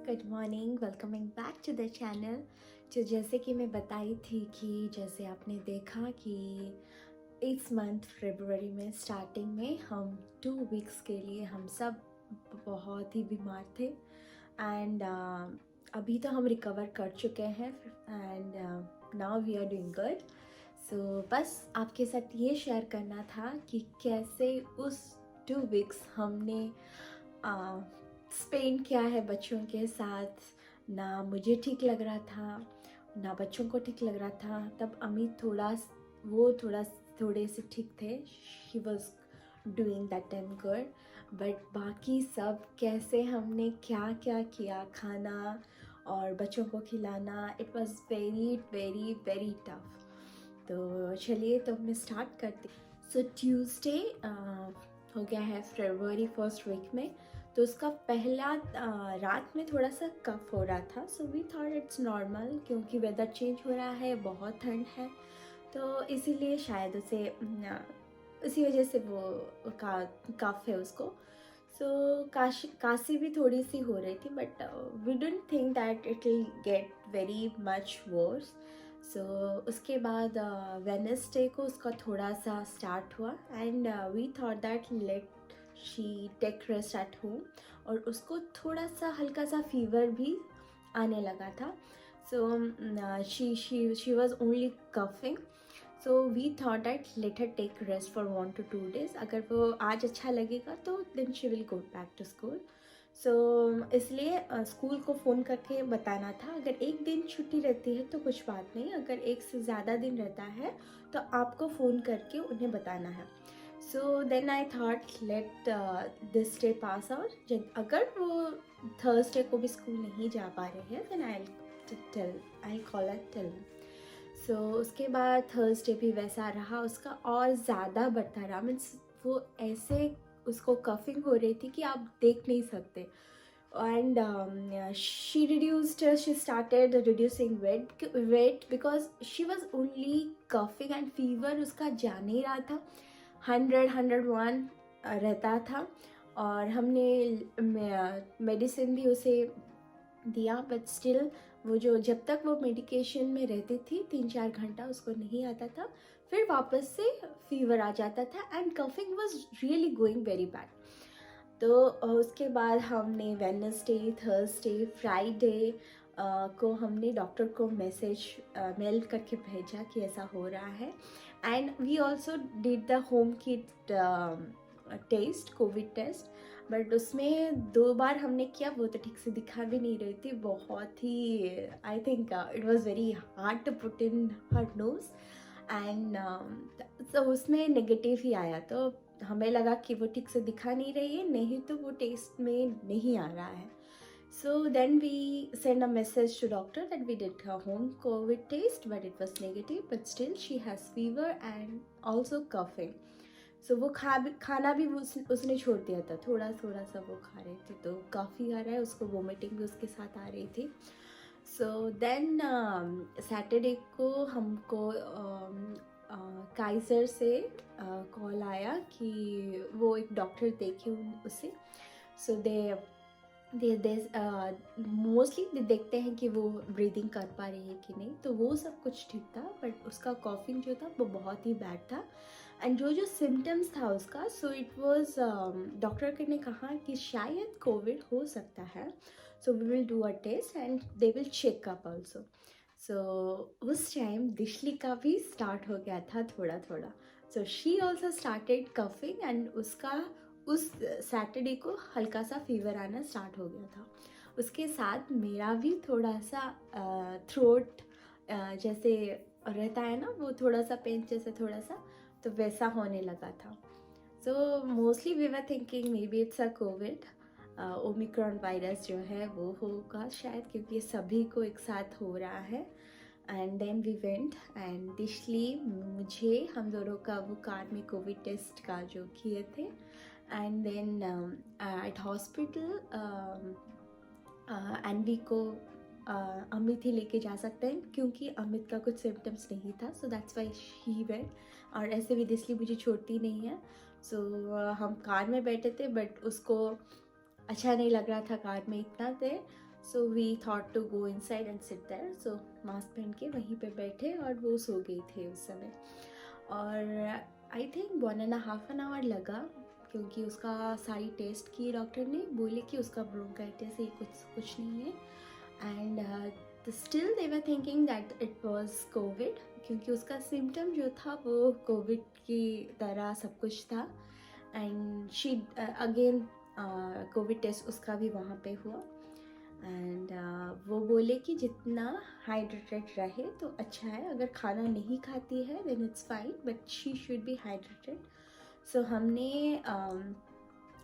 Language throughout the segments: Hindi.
Good morning, welcoming back to the channel. तो जैसे कि मैं बताई थी कि जैसे आपने देखा कि इस मंथ फरवरी में स्टार्टिंग में हम 2 वीक्स के लिए हम सब बहुत ही बीमार थे एंड अभी तो हम रिकवर कर चुके हैं and now we are doing good. So बस आपके साथ ये शेयर करना था कि कैसे उस 2 वीक्स हमने स्पेंड किया है बच्चों के साथ। ना मुझे ठीक लग रहा था ना बच्चों को ठीक लग रहा था। तब अमित थोड़े से ठीक थे, he was doing that time good. But बाकी सब कैसे हमने क्या क्या किया, खाना और बच्चों को खिलाना, it was very very very tough. तो चलिए तो मैं स्टार्ट करती। सो ट्यूसडे हो गया है फरवरी फर्स्ट वीक में। तो उसका पहला रात में थोड़ा सा कफ हो रहा था। So we thought it's normal, क्योंकि वेदर चेंज हो रहा है, बहुत ठंड है, तो इसीलिए शायद उसे इसी वजह से वो कफ है उसको। सो काशी भी थोड़ी सी हो रही थी, but we don't think that it will get very much worse. So उसके बाद वेडनेसडे को उसका थोड़ा सा स्टार्ट हुआ and we thought that let she take rest at home. और उसको थोड़ा सा हल्का सा फीवर भी आने लगा था। So she was only coughing. So we thought that let her take rest for 1 to 2 days। अगर वो आज अच्छा लगेगा तो then she will go back to school. So इसलिए स्कूल को फ़ोन करके बताना था। अगर एक दिन छुट्टी रहती है तो कुछ बात नहीं, अगर एक से ज़्यादा दिन रहता है तो आपको फ़ोन करके उन्हें बताना है। So then I thought let this day pass out. अगर वो थर्सडे को भी स्कूल नहीं जा पा रहे हैं then I call at tell. So उसके बाद थर्सडे भी वैसा रहा उसका, और ज़्यादा बढ़ता रहा। मीन्स वो ऐसे उसको कफिंग हो रही थी कि आप देख नहीं सकते। And she started reducing weight because she was only coughing and fever उसका जा नहीं रहा था। 101 रहता था। और हमने मेडिसिन भी उसे दिया, बट स्टिल वो जब तक वो मेडिकेशन में रहती थी 3-4 घंटा उसको नहीं आता था, फिर वापस से फीवर आ जाता था and coughing was really going very bad. तो उसके बाद हमने वेडनेसडे, थर्सडे, फ्राइडे को हमने डॉक्टर को मेल करके भेजा कि ऐसा हो रहा है। And we also did the home kit test, COVID test. But उसमें 2 बार हमने किया, वो तो ठीक से दिखा भी नहीं रही थी। बहुत ही I think it was very hard to put in her nose and तो उसमें नेगेटिव ही आया। तो हमें लगा कि वो ठीक से दिखा नहीं रही है, नहीं तो वो टेस्ट में नहीं आ रहा है। So then we send a message to doctor that we did her home COVID test but it was negative, but still she has fever and also coughing. सो वो खाना भी उसने छोड़ दिया था, थोड़ा थोड़ा सा वो खा रहे थे, तो काफ़ी आ रहा है उसको, वोमिटिंग भी उसके साथ आ रही थी। सो देन सैटरडे को हमको काइजर से कॉल आया कि वो एक डॉक्टर देखे उसे। सो दे मोस्टली देखते हैं कि वो ब्रीदिंग कर पा रही है कि नहीं, तो वो सब कुछ ठीक था, बट उसका कॉफिंग जो था वो बहुत ही बैड था। एंड जो सिम्टम्स था उसका, सो इट वाज डॉक्टर ने कहा कि शायद कोविड हो सकता है। So we will do a test and they will check up also. So उस टाइम दिशली का भी स्टार्ट हो गया था थोड़ा थोड़ा। So she also started coughing and उसका उस सैटरडे को हल्का सा फीवर आना स्टार्ट हो गया था। उसके साथ मेरा भी थोड़ा सा थ्रोट जैसे रहता है ना, वो थोड़ा सा पेन जैसे थोड़ा सा, तो वैसा होने लगा था। So mostly we were thinking maybe it's a COVID, Omicron virus जो है वो होगा शायद, क्योंकि सभी को एक साथ हो रहा है। And then we went and दिशली मुझे हम दोनों का वो कार में कोविड टेस्ट का जो किए थे। एंड देन एट हॉस्पिटल एनवी को अमित ही लेके जा सकते हैं, क्योंकि अमित का कुछ सिम्टम्स नहीं था। So that's why he went. और ऐसे भी दिशली मुझे छोड़ती नहीं है। सो हम कार में बैठे थे, बट उसको अच्छा नहीं लग रहा था कार में इतना देर। So we thought to go inside and sit there. So mask पहन के वहीं पे बैठे और वो सो गई थी उस समय। और आई थिंक 1.5 आवर लगा, क्योंकि उसका सारी टेस्ट की डॉक्टर ने, बोले कि उसका ब्रोंकाइटिस ही कुछ नहीं है। And still they were thinking that it was Covid, क्योंकि उसका सिम्टम जो था वो कोविड की तरह सब कुछ था। And she again COVID test उसका भी वहाँ पे हुआ। एंड वो बोले कि जितना हाइड्रेटेड रहे तो अच्छा है, अगर खाना नहीं खाती है then it's fine, but she should be hydrated. So हमने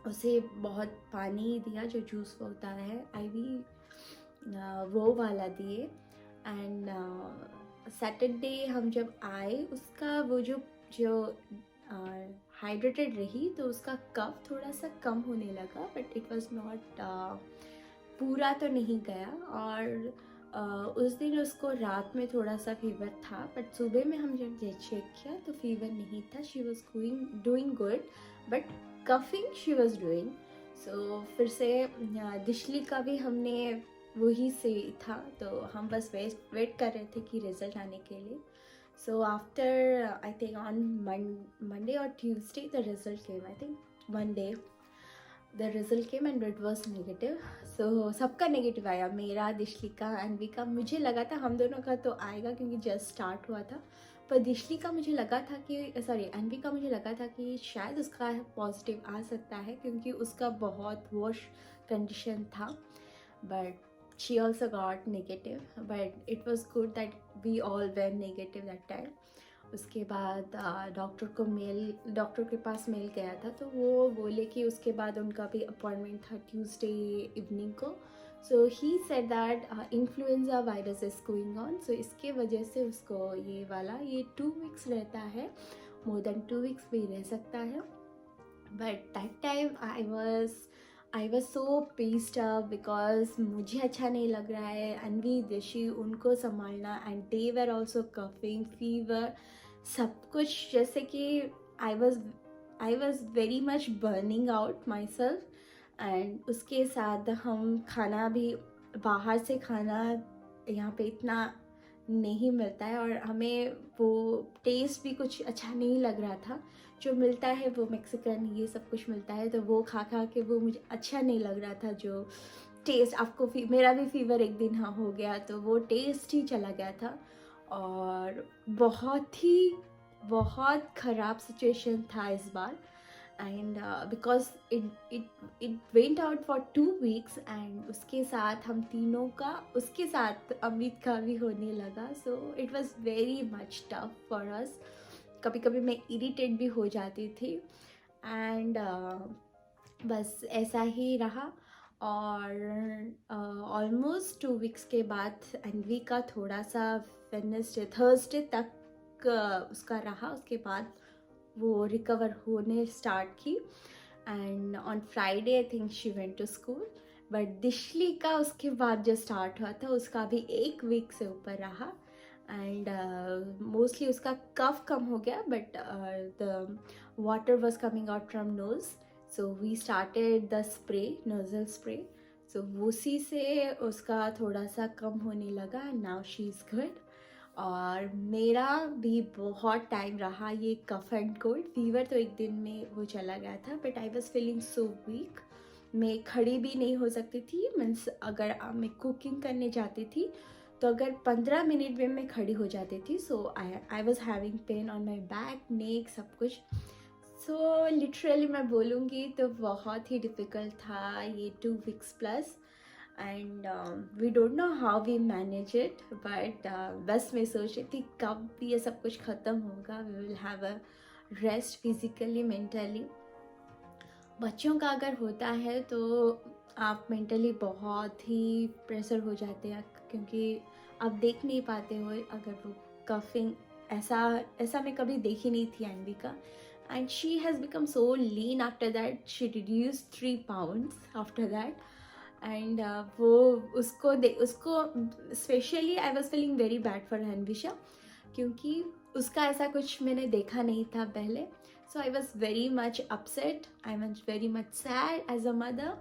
उसे बहुत पानी दिया, जो जूस होता है आईवी, वो वाला दिए। एंड सैटरडे हम जब आए, उसका वो जो हाइड्रेटेड रही तो उसका कफ थोड़ा सा कम होने लगा, बट इट वाज नॉट पूरा तो नहीं गया। और उस दिन उसको रात में थोड़ा सा फीवर था, बट सुबह में हम जब चेक किया तो फीवर नहीं था। She was doing good, but coughing she was doing. So फिर से दिशली का भी हमने वही से था, तो हम बस वेट कर रहे थे कि रिज़ल्ट आने के लिए। So after I think on Monday और Tuesday the result came, I think Monday the result came and it was negative. So सबका नेगेटिव आया, मेरा, दिशली का, अन्वी का। मुझे लगा था हम दोनों का तो आएगा क्योंकि जस्ट स्टार्ट हुआ था, पर दिशली का मुझे लगा था कि, सॉरी, अन्वी का मुझे लगा था कि शायद उसका पॉजिटिव आ सकता है, क्योंकि उसका बहुत वर्स कंडीशन था। But she also got negative, but it was good that we all were negative that time. उसके बाद डॉक्टर के पास मेल गया था, तो वो बोले कि उसके बाद उनका भी अपॉइंटमेंट था ट्यूसडे इवनिंग को। So he said that influenza virus is going on, so इसके वजह से उसको ये 2 वीक्स रहता है, मोर देन 2 वीक्स भी रह सकता है। But that time I was so pieced up, because मुझे अच्छा नहीं लग रहा है, अन्वी, दिशी, उनको संभालना, and they were also coughing, fever, सब कुछ, जैसे कि I was very much burning out my self. And उसके साथ हम खाना भी, बाहर से खाना यहाँ पे इतना नहीं मिलता है, और हमें वो टेस्ट भी कुछ अच्छा नहीं लग रहा था। जो मिलता है वो मेक्सिकन ये सब कुछ मिलता है, तो वो खा के वो मुझे अच्छा नहीं लग रहा था। जो टेस्ट आपको मेरा भी फीवर एक दिन हाँ हो गया, तो वो टेस्ट ही चला गया था। और बहुत ख़राब सिचुएशन था इस बार। And because it went out for 2 weeks, and उसके साथ हम तीनों का, उसके साथ अमित का भी होने लगा। So it was very much tough for us. कभी कभी मैं इरिटेट भी हो जाती थी। एंड बस ऐसा ही रहा। और ऑलमोस्ट 2 वीक्स के बाद अन्वी का थोड़ा सा वेडनेसडे थर्सडे तक उसका रहा, उसके बाद वो रिकवर होने स्टार्ट की। And on Friday I think she went to school. But दिशली का उसके बाद जो स्टार्ट हुआ था उसका भी 1 वीक से ऊपर रहा। एंड मोस्टली उसका कफ कम हो गया, but the water was coming out from nose, so we started the spray, nasal spray. So उसी से उसका थोड़ा सा कम होने लगा, and now she is good. और मेरा भी बहुत टाइम रहा ये कफ एंड कोल्ड। फीवर तो एक दिन में वो चला गया था, but I was feeling so weak, मैं खड़ी भी नहीं हो सकती थी। मीन्स अगर मैं कुकिंग करने जाती थी तो अगर 15 मिनट में मैं खड़ी हो जाती थी। So I was having pain on my back, neck, सब कुछ। सो लिटरली मैं बोलूँगी तो बहुत ही डिफ़िकल्ट था ये 2 weeks plus. And we don't know how we manage it, but बस मैं सोच रही थी कब ये सब कुछ ख़त्म होगा, we will have a rest physically, mentally. बच्चों का अगर होता है तो आप मेंटली बहुत ही प्रेशर हो जाते हैं, क्योंकि आप देख नहीं पाते हो अगर वो कफिंग, ऐसा मैं कभी देखी नहीं थी अन्वी का। And she has become so lean after that, she reduce 3 pounds after that. And वो उसको specially I was feeling very bad for Anvisha, क्योंकि उसका ऐसा कुछ मैंने देखा नहीं था पहले। So I was very much upset, I was very much sad as a mother,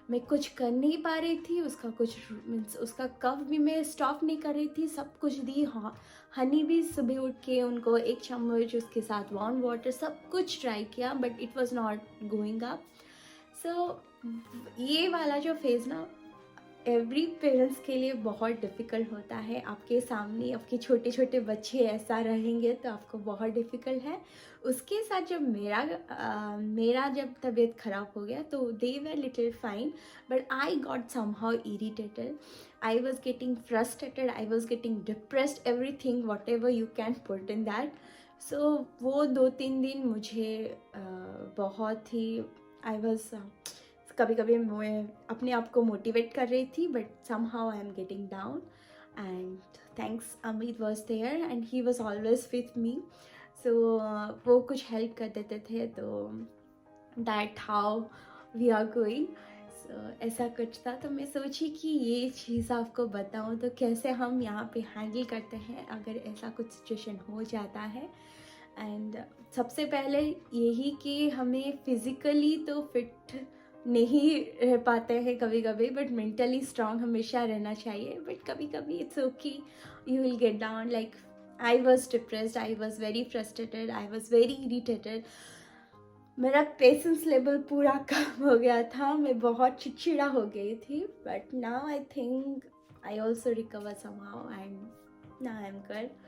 मैं कुछ कर नहीं पा रही थी, उसका कुछ मीन्स उसका कफ भी मैं स्टॉप नहीं कर रही थी, सब कुछ दी। हाँ, हनी भी सुबह उठ के उनको 1 चम्मच, उसके साथ वार्म वाटर, सब कुछ ट्राई किया, but it was not going up. So ये वाला जो फेज़ ना एवरी पेरेंट्स के लिए बहुत डिफ़िकल्ट होता है। आपके सामने आपके छोटे छोटे बच्चे ऐसा रहेंगे तो आपको बहुत डिफ़िकल्ट है। उसके साथ जब मेरा जब तबीयत ख़राब हो गया तो they were little fine, but I got somehow irritated, I was getting frustrated, I was getting depressed, everything whatever you can put in that. So वो 2-3 दिन मुझे बहुत ही आई वॉज कभी कभी मैं अपने आप को मोटिवेट कर रही थी, but somehow I am getting down. And thanks Amit was there and he was always with me. So वो कुछ हेल्प कर देते थे, तो that how we are going. ऐसा कुछ था, तो मैं सोची कि ये चीज़ आपको बताऊं तो कैसे हम यहाँ पे हैंडल करते हैं अगर ऐसा कुछ सिचुएशन हो जाता है। एंड सबसे पहले यही कि हमें फिज़िकली तो फिट नहीं रह पाते हैं कभी कभी, बट मेंटली स्ट्रांग हमेशा रहना चाहिए। बट कभी कभी it's okay, you will get down. Like I was depressed, I was very frustrated, I was very irritated, मेरा पेशेंस लेवल पूरा कम हो गया था, मैं बहुत चिड़चिड़ा हो गई थी। But now I think I also recover somehow and now I am good.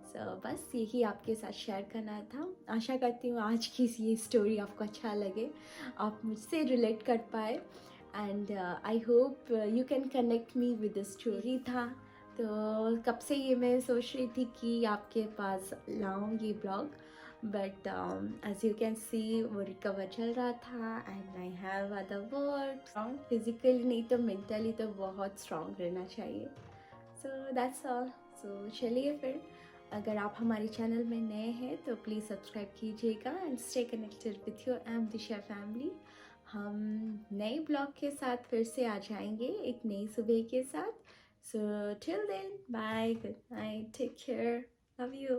So बस यही आपके साथ शेयर करना था। आशा करती हूँ आज की ये स्टोरी आपको अच्छा लगे, आप मुझसे रिलेट कर पाए, and I hope you can connect me with the story था। तो कब से ये मैं सोच रही थी कि आपके पास लाऊं ये blog, but as you can see वो रिकवर चल रहा था and I have other work. Strong physically नहीं तो मेंटली तो बहुत स्ट्रॉन्ग रहना चाहिए। So that's all. सो चलिए फिर, अगर आप हमारे चैनल में नए हैं तो प्लीज़ सब्सक्राइब कीजिएगा and stay connected with your Ambitia family. हम नए ब्लॉग के साथ फिर से आ जाएंगे एक नई सुबह के साथ। So till then, bye, good night, take care, love you.